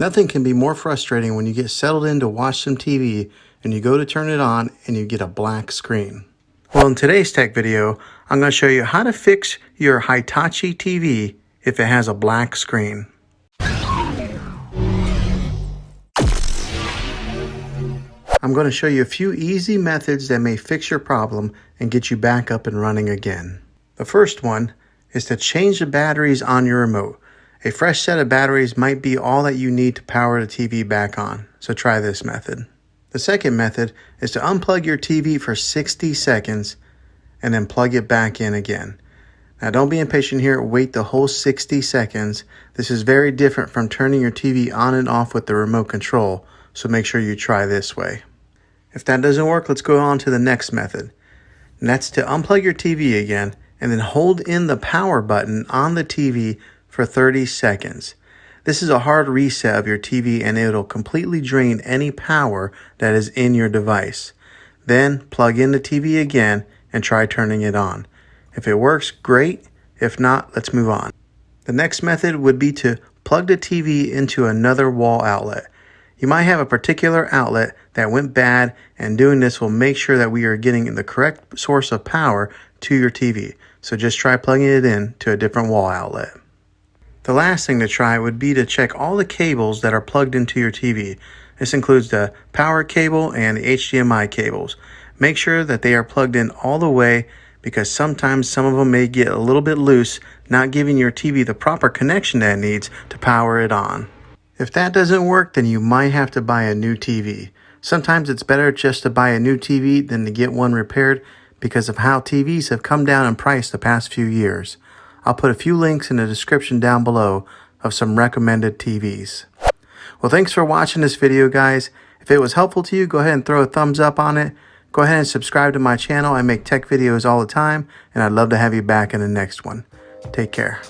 Nothing can be more frustrating when you get settled in to watch some TV and you go to turn it on and you get a black screen. Well, in today's tech video, I'm going to show you how to fix your Hitachi TV if it has a black screen. I'm going to show you a few easy methods that may fix your problem and get you back up and running again. The first one is to change the batteries on your remote. A fresh set of batteries might be all that you need to power the TV back on, so try this method. The second method is to unplug your TV for 60 seconds and then plug it back in again. Now don't be impatient here, wait the whole 60 seconds. This is very different from turning your TV on and off with the remote control, so make sure you try this way. If that doesn't work, let's go on to the next method. And that's to unplug your TV again and then hold in the power button on the TV for 30 seconds. This is a hard reset of your TV and it'll completely drain any power that is in your device. Then plug in the TV again and try turning it on. If it works, great. If not, let's move on. The next method would be to plug the TV into another wall outlet. You might have a particular outlet that went bad, and doing this will make sure that we are getting the correct source of power to your TV. So just try plugging it in to a different wall outlet. The last thing to try would be to check all the cables that are plugged into your TV. This includes the power cable and the HDMI cables. Make sure that they are plugged in all the way, because sometimes some of them may get a little bit loose, not giving your TV the proper connection that it needs to power it on. If that doesn't work, then you might have to buy a new TV. Sometimes it's better just to buy a new TV than to get one repaired because of how TVs have come down in price the past few years. I'll put a few links in the description down below of some recommended TVs. Well, thanks for watching this video, guys. If it was helpful to you, go ahead and throw a thumbs up on it. Go ahead and subscribe to my channel. I make tech videos all the time, and I'd love to have you back in the next one. Take care.